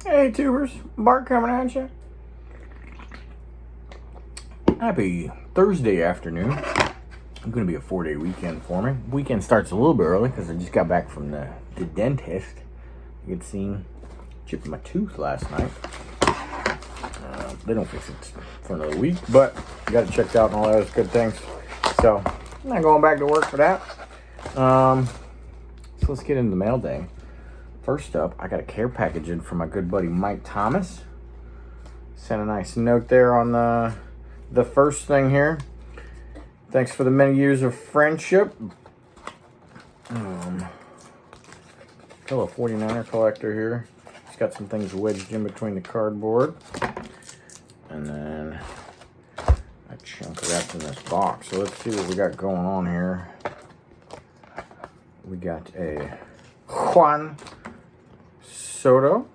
Hey tubers, Bart coming at you. Happy Thursday afternoon. It's going to be a 4-day weekend for me. Weekend starts a little bit early because I just got back from the dentist. You had seen chipped my tooth last night. They don't fix it for another week, but got it checked out and all those good things. So I'm not going back to work for that. So let's get into the mail day. First up, I got a care package in from my good buddy Mike Thomas. Sent a nice note there on the first thing here. Thanks for the many years of friendship. Still a 49er collector here. It's got some things wedged in between the cardboard. And then a chunk wrapped in this box. So let's see what we got going on here. We got a Juan Soto.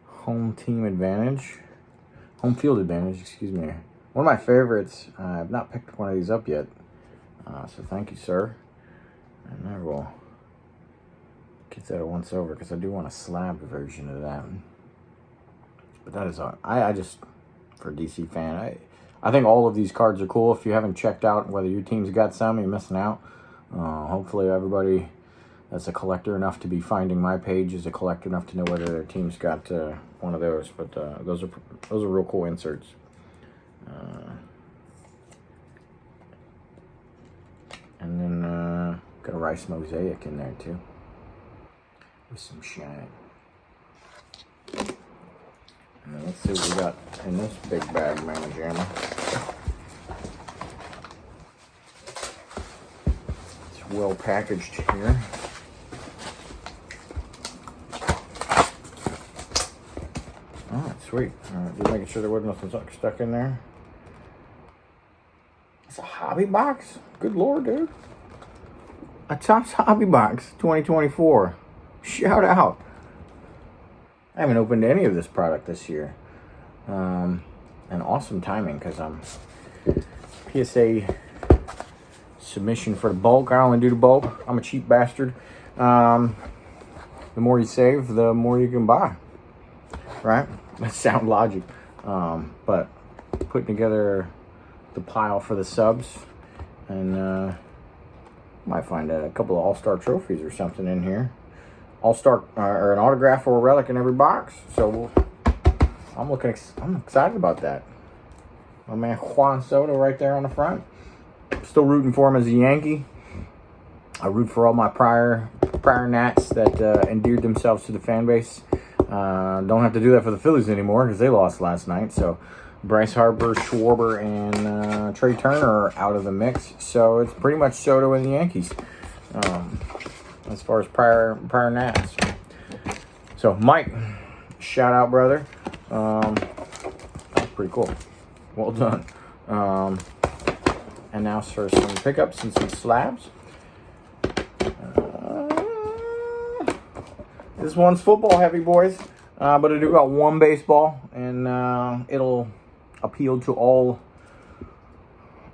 Home field advantage, excuse me. One of my favorites. I've not picked one of these up yet. So thank you, sir. And I will get that once over because I do want a slab version of that. But that is, I just, for a DC fan, I think all of these cards are cool. If you haven't checked out whether your team's got some, you're missing out. Hopefully everybody that's a collector enough to be finding my page is a collector enough to know whether their team's got one of those. But those are real cool inserts. And then got a Rice Mosaic in there too with some shine. And then let's see what we got in this big bag, man, jammer. It's well packaged here. Alright, sweet. Alright, just making sure there wasn't nothing stuck in there. It's a hobby box? Good lord, dude. A Topps Hobby Box 2024. Shout out. I haven't opened any of this product this year. And awesome timing because I'm PSA submission for the bulk. I only do the bulk. I'm a cheap bastard. The more you save, the more you can buy. Right? That's sound logic. But putting together the pile for the subs and might find a couple of all-star trophies or something in here. All-star or an autograph or a relic in every box. So I'm excited about that. My man Juan Soto right there on the front. Still rooting for him as a Yankee. I root for all my prior Nats that endeared themselves to the fan base. Don't have to do that for the Phillies anymore because they lost last night. So Bryce Harper, Schwarber, and Trey Turner are out of the mix. So it's pretty much Soto and the Yankees as far as prior Nats. So Mike, shout out, brother. That's pretty cool. Well done. And now for some pickups and some slabs. This one's football heavy, boys. But I do got one baseball, and it'll appeal to all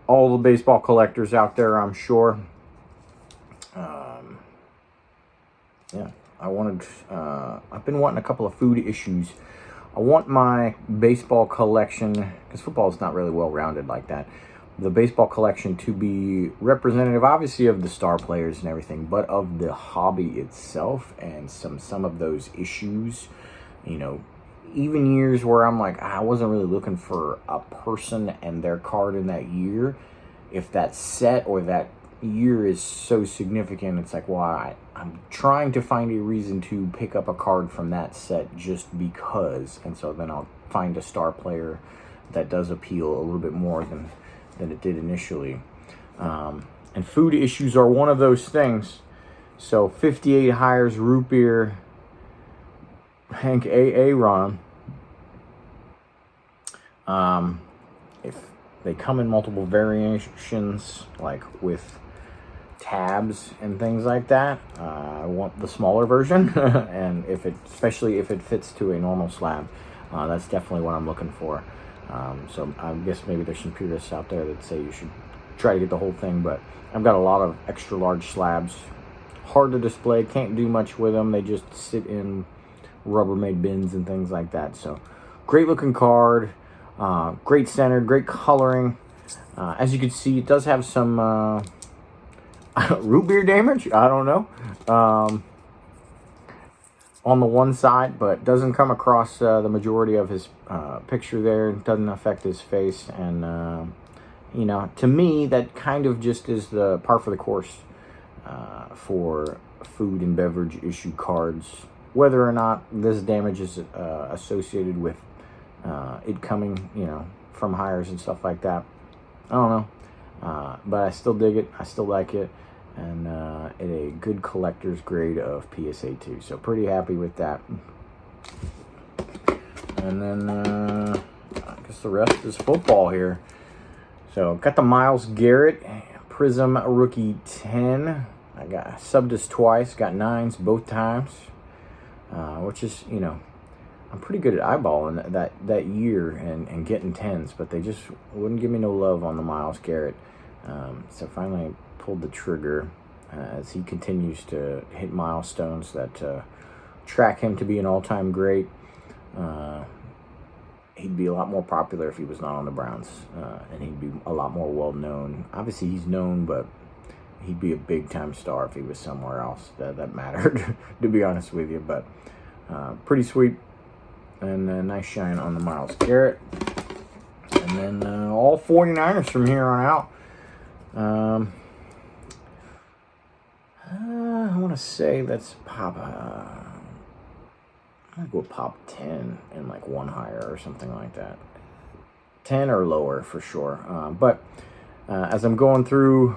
the baseball collectors out there, I'm sure. Yeah, I've been wanting a couple of food issues. I want my baseball collection, because football is not really well-rounded like that, the baseball collection to be representative, obviously, of the star players and everything, but of the hobby itself and some of those issues. You know, even years where I'm like, I wasn't really looking for a person and their card in that year. If that set or that year is so significant, it's like, well, I'm trying to find a reason to pick up a card from that set just because. And so then I'll find a star player that does appeal a little bit more than it did initially. And food issues are one of those things. So 58 hires root beer Hank Aaron. If they come in multiple variations, like with tabs and things like that, I want the smaller version. And especially if it fits to a normal slab, that's definitely what I'm looking for. So I guess maybe there's some purists out there that say you should try to get the whole thing, but I've got a lot of extra large slabs hard to display. Can't do much with them. They just sit in Rubbermaid bins and things like that. So great looking card. Great centered, great coloring. As you can see, it does have some root beer damage. I don't know. On the one side, but doesn't come across the majority of his picture there. Doesn't affect his face. And, you know, to me, that kind of just is the par for the course for food and beverage issue cards. Whether or not this damage is associated with it coming, you know, from hires and stuff like that, I don't know. But I still dig it. I still like it. And a good collector's grade of PSA 2. So pretty happy with that. And then I guess the rest is football here. So got the Myles Garrett Prism Rookie 10. I got subbed this twice. Got 9s both times. Which is, you know, I'm pretty good at eyeballing that year and getting 10s. But they just wouldn't give me no love on the Myles Garrett. So finally pulled the trigger as he continues to hit milestones that track him to be an all-time great. He'd be a lot more popular if he was not on the Browns, and he'd be a lot more well-known. Obviously, he's known, but he'd be a big-time star if he was somewhere else that mattered, to be honest with you. But pretty sweet, and a nice shine on the Myles Garrett. And then all 49ers from here on out. I want to say that's pop. I'm gonna go pop 10 and like one higher or something like that. 10 or lower for sure. But as I'm going through,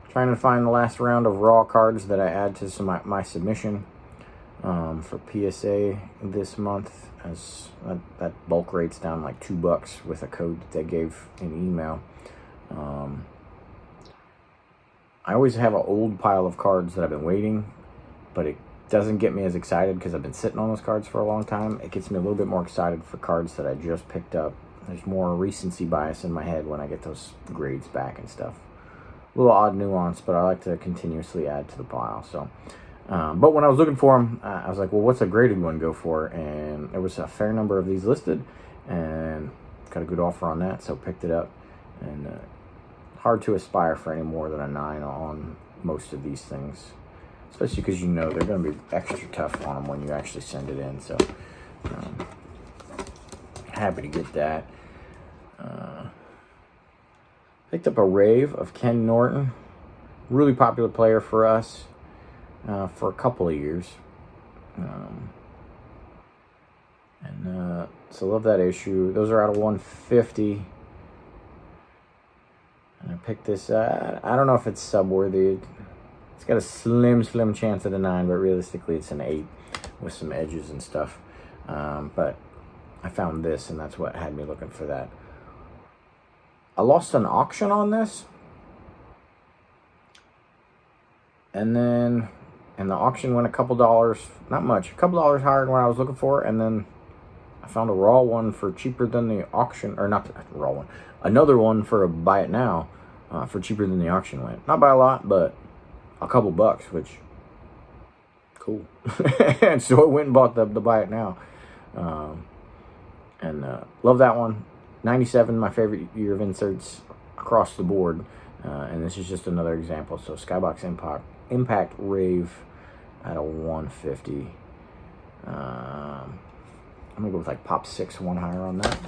trying to find the last round of raw cards that I add to my submission for PSA this month, as that bulk rate's down like $2 with a code that they gave in email. I always have an old pile of cards that I've been waiting, but it doesn't get me as excited because I've been sitting on those cards for a long time. It gets me a little bit more excited for cards that I just picked up. There's more recency bias in my head when I get those grades back and stuff. A little odd nuance, but I like to continuously add to the pile. So, but when I was looking for them, I was like, well, what's a graded one go for? And there was a fair number of these listed, and got a good offer on that, so picked it up. And hard to aspire for any more than a 9 on most of these things, especially because you know they're going to be extra tough on them when you actually send it in. So happy to get that. Picked up a Rave of Ken Norton, really popular player for us for a couple of years. So love that issue. Those are out of 150. And I picked this, I don't know if it's subworthy. It's got a slim chance at a 9, but realistically it's an 8 with some edges and stuff. But I found this, and that's what had me looking for that. I lost an auction on this. And then, and the auction went a couple dollars, not much, a couple dollars higher than what I was looking for. And then I found a raw one for cheaper than the auction, or not the raw one, another one for a buy it now for cheaper than the auction went. Not by a lot, but a couple bucks, which, cool. And so I went and bought the buy it now. Love that one. 97, my favorite year of inserts across the board. And this is just another example. So Skybox Impact Rave at a 150. I'm going to go with like Pop 6, one higher on that.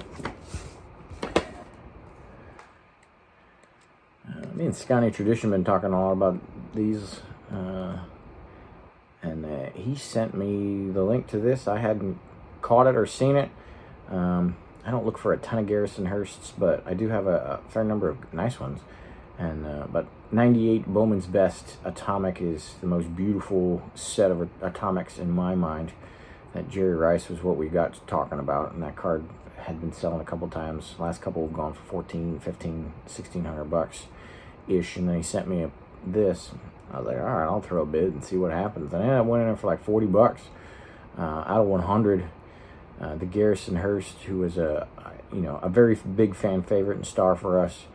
Me and Scotty Tradition been talking a lot about these. And he sent me the link to this. I hadn't caught it or seen it. I don't look for a ton of Garrison Hearsts, but I do have a fair number of nice ones. And but 98 Bowman's Best Atomic is the most beautiful set of atomics in my mind. That Jerry Rice was what we got talking about, and that card had been selling a couple times. Last couple have gone for 14, 15, 1600 bucks ish, and then he sent me this. I was like, all right, I'll throw a bid and see what happens. And I ended up winning it for like 40 bucks out of 100. The Garrison Hearst, who was a very big fan favorite and star for us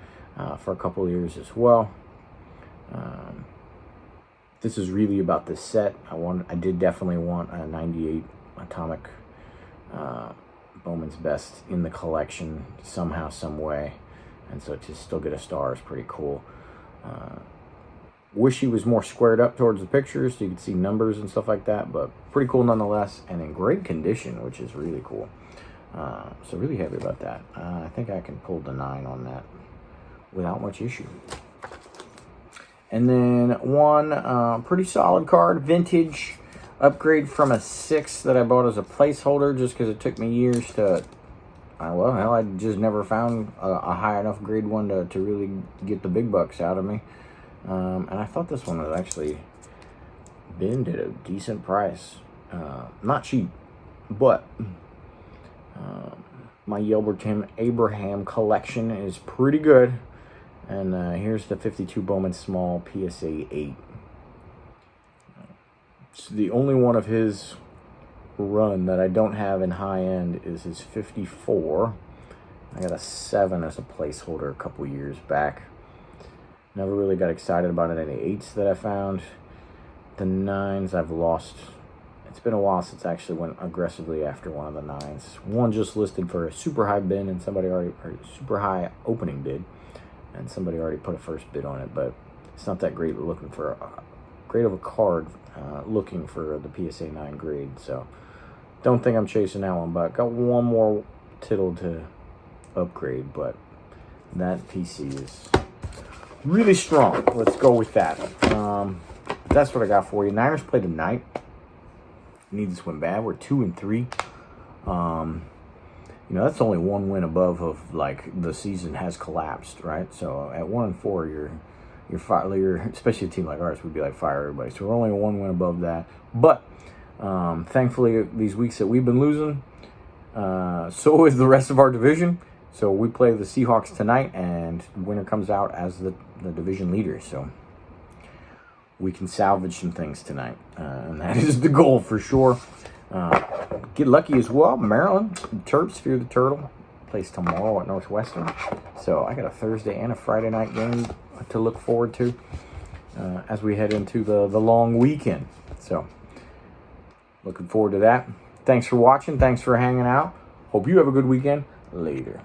for a couple of years as well. this is really about the set. I did definitely want a 98 Atomic Bowman's Best in the collection somehow, some way. And so to still get a star is pretty cool. Wish he was more squared up towards the pictures so you could see numbers and stuff like that, but pretty cool nonetheless, and in great condition, which is really cool. So really happy about that. I think I can pull the 9 on that without much issue. And then one pretty solid card, vintage upgrade from a 6 that I bought as a placeholder just because it took me years to, well, hell, I just never found a high enough grade one to really get the big bucks out of me. And I thought this one was actually binned at a decent price. Not cheap, but my Yelverton Abraham collection is pretty good. And here's the 52 Bowman Small PSA 8. It's the only one of his run that I don't have in high end is his 54. I got a 7 as a placeholder a couple years back. Never really got excited about any 8s that I found. The 9s I've lost. It's been a while since I actually went aggressively after one of the 9s. One just listed for a super high bid and somebody already, or super high opening bid, and somebody already put a first bid on it, but it's not that great looking for great of a card looking for the PSA 9 grade. So don't think I'm chasing that one, but got one more tittle to upgrade, but that PC is really strong. Let's go with that. That's what I got for you. Niners play tonight. Need this win bad. We're 2-3. You know, that's only one win above of like the season has collapsed, right? So at 1-4, you're especially a team like ours would be like fire everybody. So we're only one win above that. But thankfully, these weeks that we've been losing, so is the rest of our division. So we play the Seahawks tonight, and the winner comes out as the division leader. So we can salvage some things tonight, and that is the goal for sure. Get lucky as well. Maryland Terps, Fear the Turtle, plays tomorrow at Northwestern. So I got a Thursday and a Friday night game to look forward to as we head into the long weekend. So looking forward to that. Thanks for watching. Thanks for hanging out. Hope you have a good weekend. Later.